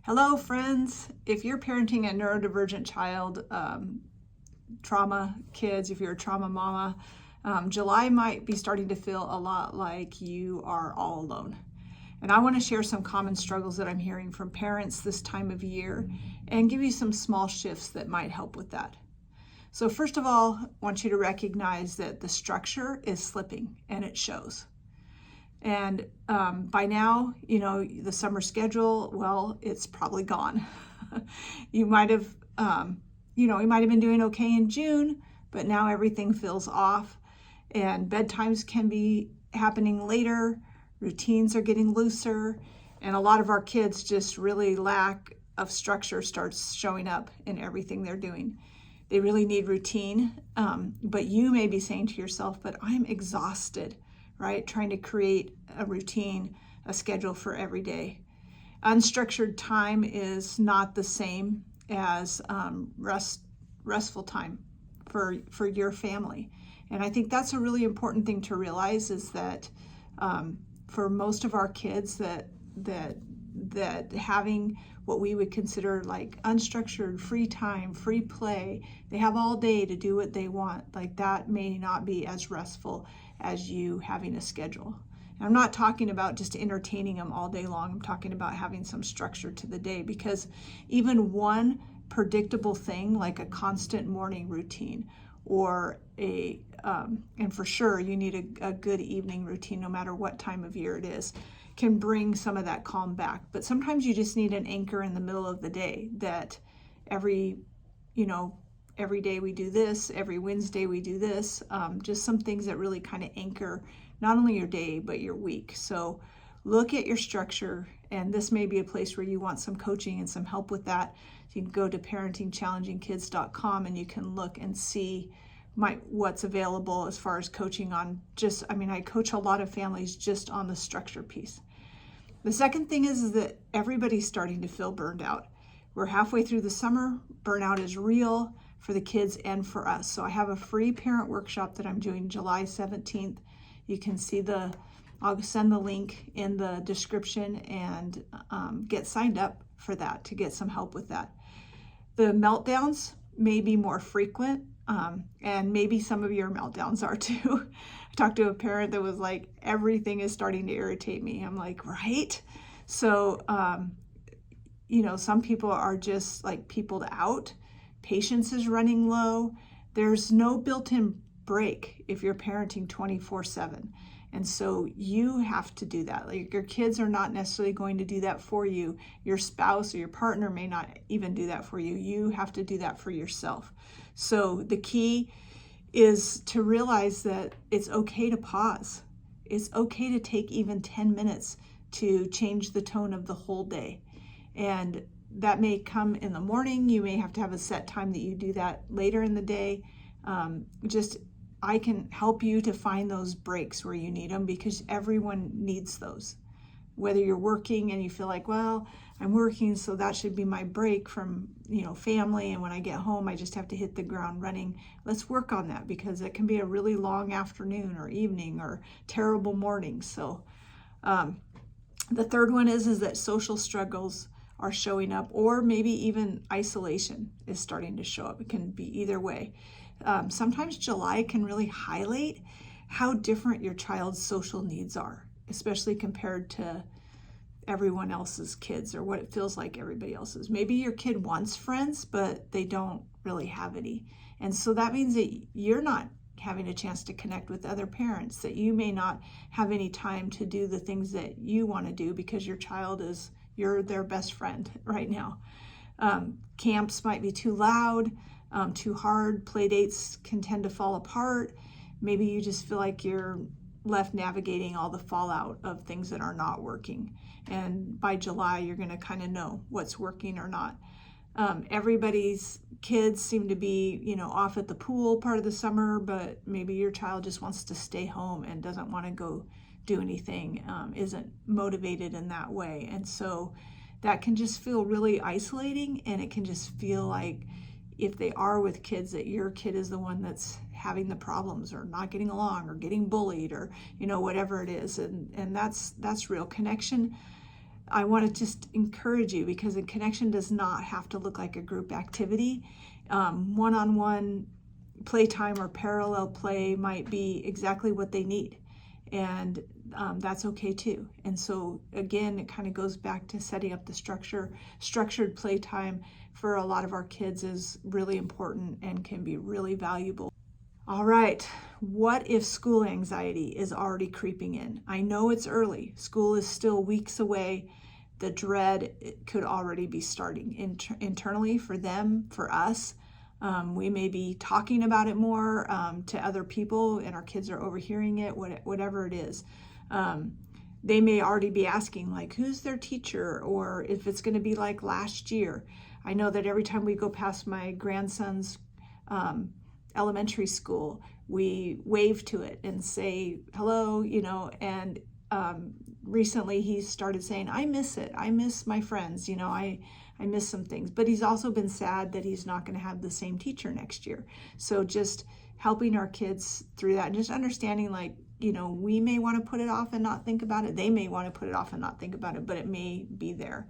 Hello, friends. If you're parenting a neurodivergent child, trauma kids, if you're a trauma mama, July might be starting to feel a lot like you are all alone. And I want to share some common struggles that I'm hearing from parents this time of year and give you some small shifts that might help with that. So first of all, I want you to recognize that the structure is slipping and it shows. And by now, the summer schedule, well, it's probably gone. You might have, you might have been doing okay in June, but now everything feels off and bedtimes can be happening later. Routines are getting looser, and a lot of our kids just really lack of structure starts showing up in everything they're doing. They really need routine, but you may be saying to yourself, but I'm exhausted, right? Trying to create a routine, a schedule for every day. Unstructured time is not the same as restful time for your family. And I think that's a really important thing to realize is that for most of our kids that having what we would consider like unstructured free time, free play, they have all day to do what they want, like that may not be as restful as you having a schedule. And I'm not talking about just entertaining them all day long. I'm talking about having some structure to the day, because even one predictable thing like a constant morning routine or and for sure you need a good evening routine no matter what time of year it is, can bring some of that calm back. But sometimes you just need an anchor in the middle of the day that every day we do this, every Wednesday we do this, just some things that really kind of anchor not only your day, but your week. So look at your structure, and this may be a place where you want some coaching and some help with that. You can go to parentingchallengingkids.com and you can look and see what's available as far as coaching on I coach a lot of families just on the structure piece. The second thing is that everybody's starting to feel burned out. We're halfway through the summer. Burnout is real for the kids and for us. So I have a free parent workshop that I'm doing July 17th. You can see I'll send the link in the description and get signed up for that to get some help with that. The meltdowns may be more frequent, and maybe some of your meltdowns are too. I talked to a parent that was like, everything is starting to irritate me. I'm like, right? So, some people are just like peopled out. Patience is running low. There's no built-in break if you're parenting 24/7. And so you have to do that. Like, your kids are not necessarily going to do that for you. Your spouse or your partner may not even do that for you. You have to do that for yourself. So the key is to realize that it's okay to pause. It's okay to take even 10 minutes to change the tone of the whole day. And that may come in the morning. You may have to have a set time that you do that later in the day. I can help you to find those breaks where you need them, because everyone needs those. Whether you're working and you feel like, well, I'm working, so that should be my break from, family. And when I get home, I just have to hit the ground running. Let's work on that, because it can be a really long afternoon or evening or terrible morning. So the third one is that social struggles are showing up, or maybe even isolation is starting to show up. It can be either way. Sometimes July can really highlight how different your child's social needs are, especially compared to everyone else's kids, or what it feels like everybody else's. Maybe your kid wants friends, but they don't really have any. And so that means that you're not having a chance to connect with other parents, that you may not have any time to do the things that you want to do because you're their best friend right now. Camps might be too loud, too hard. Play dates can tend to fall apart. Maybe you just feel like you're left navigating all the fallout of things that are not working. And by July, you're going to kind of know what's working or not. Everybody's kids seem to be, off at the pool part of the summer, but maybe your child just wants to stay home and doesn't want to go do anything, isn't motivated in that way. And so that can just feel really isolating, and it can just feel like if they are with kids, that your kid is the one that's having the problems or not getting along or getting bullied or, whatever it is. And that's real. Connection I want to just encourage you, because a connection does not have to look like a group activity. One-on-one playtime or parallel play might be exactly what they need, and that's okay too. And so again, it kind of goes back to setting up the structured playtime for a lot of our kids is really important and can be really valuable. All right, what if school anxiety is already creeping in? I know it's early. School is still weeks away. The dread could already be starting internally for them, for us. We may be talking about it more to other people, and our kids are overhearing it, whatever it is. They may already be asking, like, who's their teacher, or if it's going to be like last year. I know that every time we go past my grandson's elementary school, we wave to it and say hello, and recently he started saying, I miss it. I miss my friends. I miss some things. But he's also been sad that he's not going to have the same teacher next year. So just helping our kids through that, and just understanding, like, we may want to put it off and not think about it. They may want to put it off and not think about it, but it may be there.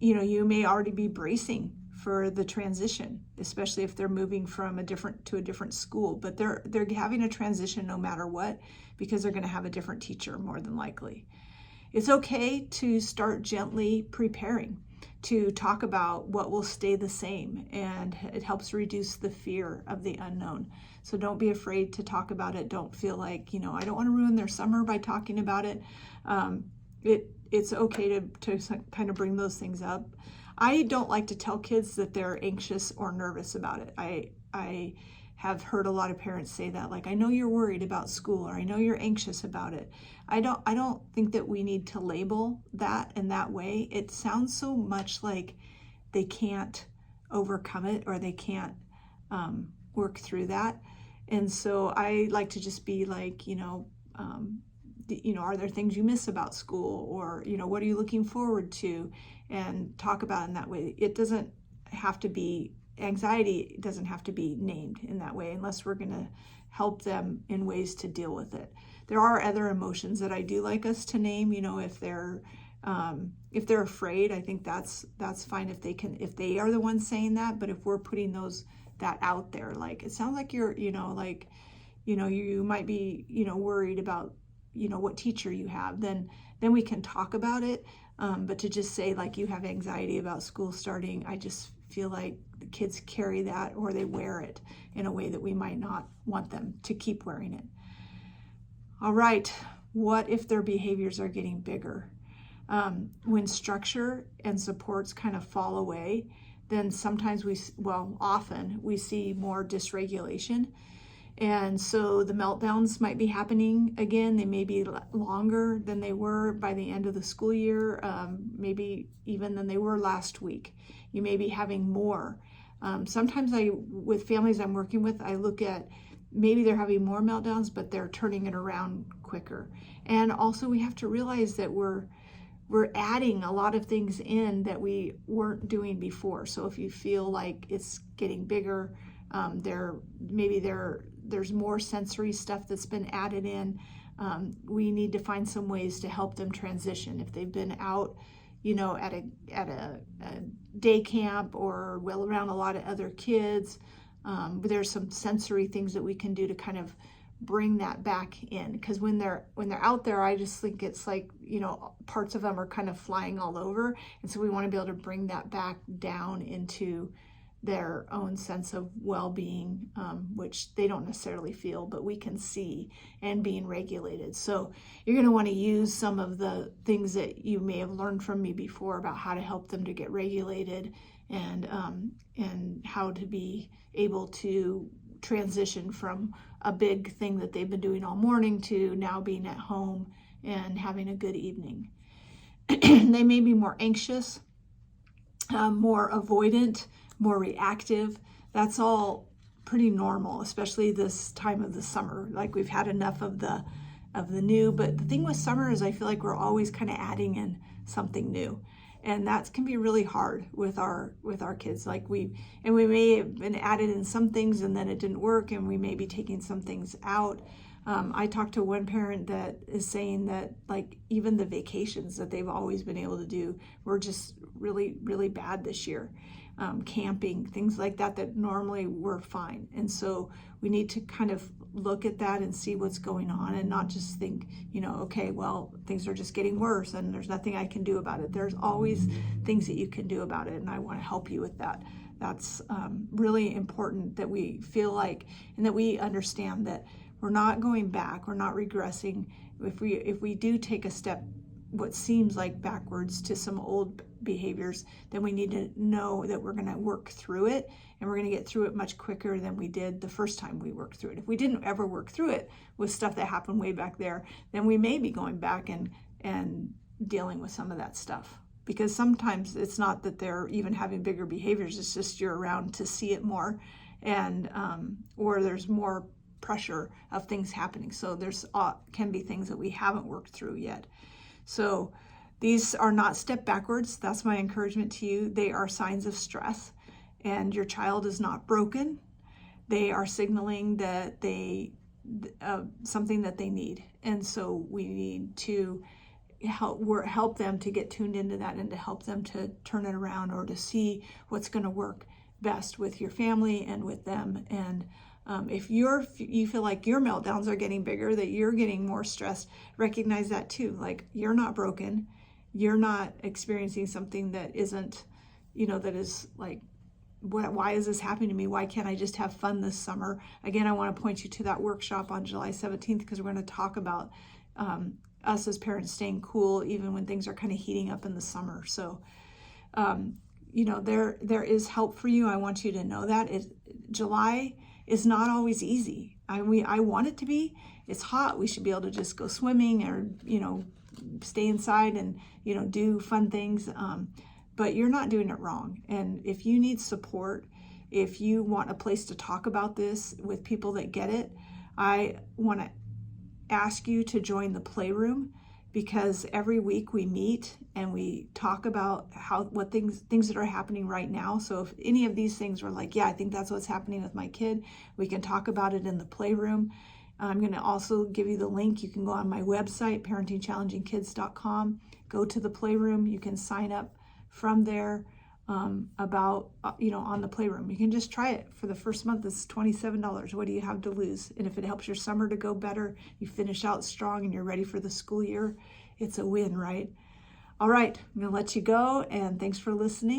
You may already be bracing for the transition, especially if they're moving from a different school, but they're having a transition no matter what, because they're going to have a different teacher more than likely. It's okay to start gently preparing to talk about what will stay the same, and it helps reduce the fear of the unknown. So don't be afraid to talk about it. Don't feel like, I don't want to ruin their summer by talking about it. It's okay to kind of bring those things up. I don't like to tell kids that they're anxious or nervous about it. I have heard a lot of parents say that, like, I know you're worried about school, or I know you're anxious about it. I don't think that we need to label that in that way. It sounds so much like they can't overcome it, or they can't work through that. And so I like to just be like, are there things you miss about school, or, what are you looking forward to, and talk about it in that way. It doesn't have to be, anxiety doesn't have to be named in that way, unless we're going to help them in ways to deal with it. There are other emotions that I do like us to name. If they're afraid, I think that's fine if they are the ones saying that. But if we're putting that out there, like, it sounds like you're, you might be, worried about, what teacher you have, then we can talk about it. But to just say, like, you have anxiety about school starting, I just feel like the kids carry that, or they wear it in a way that we might not want them to keep wearing it. All right, what if their behaviors are getting bigger? When structure and supports kind of fall away, then sometimes often we see more dysregulation. And so the meltdowns might be happening again. They may be longer than they were by the end of the school year, maybe even than they were last week. You may be having more. Sometimes with families I'm working with, I look at maybe they're having more meltdowns, but they're turning it around quicker. And also we have to realize that we're adding a lot of things in that we weren't doing before. So if you feel like it's getting bigger, there's more sensory stuff that's been added in. We need to find some ways to help them transition. If they've been out, at a day camp, or around a lot of other kids, there's some sensory things that we can do to kind of bring that back in. Because when they're out there, I just think it's like, parts of them are kind of flying all over, and so we want to be able to bring that back down into their own sense of well-being, which they don't necessarily feel, but we can see, and being regulated. So you're going to want to use some of the things that you may have learned from me before about how to help them to get regulated, and how to be able to transition from a big thing that they've been doing all morning to now being at home and having a good evening. They may be more anxious, more avoidant, more reactive. That's all pretty normal, especially this time of the summer. Like, we've had enough of the new, but the thing with summer is I feel like we're always kind of adding in something new. And that can be really hard with our kids. Like, we may have been added in some things and then it didn't work, and we may be taking some things out. I talked to one parent that is saying that like even the vacations that they've always been able to do were just really, really bad this year. Camping, things like that that normally were fine. And so we need to kind of look at that and see what's going on and not just think, okay, well, things are just getting worse and there's nothing I can do about it. There's always things that you can do about it, and I want to help you with that. That's really important that we feel like and that we understand that we're not going back, we're not regressing. If we do take a step what seems like backwards to some old behaviors, then we need to know that we're going to work through it, and we're going to get through it much quicker than we did the first time we worked through it. If we didn't ever work through it with stuff that happened way back there, then we may be going back and dealing with some of that stuff. Because sometimes it's not that they're even having bigger behaviors, it's just you're around to see it more, and or there's more pressure of things happening. So there's can be things that we haven't worked through yet. So these are not step backwards. That's my encouragement to you. They are signs of stress, and your child is not broken. They are signaling that they something that they need, and so we need to help them to get tuned into that and to help them to turn it around or to see what's going to work best with your family and with them. And if you feel like your meltdowns are getting bigger, that you're getting more stressed, recognize that too. Like, you're not broken. You're not experiencing something that isn't, that is like, why is this happening to me? Why can't I just have fun this summer? Again, I want to point you to that workshop on July 17th, because we're going to talk about us as parents staying cool even when things are kind of heating up in the summer. So, there is help for you. I want you to know that. July is not always easy. I want it to be. It's hot. We should be able to just go swimming or, stay inside and, do fun things. But you're not doing it wrong. And if you need support, if you want a place to talk about this with people that get it, I want to ask you to join the Playroom, because every week we meet and we talk about what things that are happening right now. So if any of these things were like, yeah, I think that's what's happening with my kid, we can talk about it in the Playroom. I'm going to also give you the link. You can go on my website, parentingchallengingkids.com, go to the Playroom. You can sign up from there on the Playroom. You can just try it for the first month. It's $27. What do you have to lose? And if it helps your summer to go better, you finish out strong and you're ready for the school year, it's a win, right? All right, I'm going to let you go, and thanks for listening.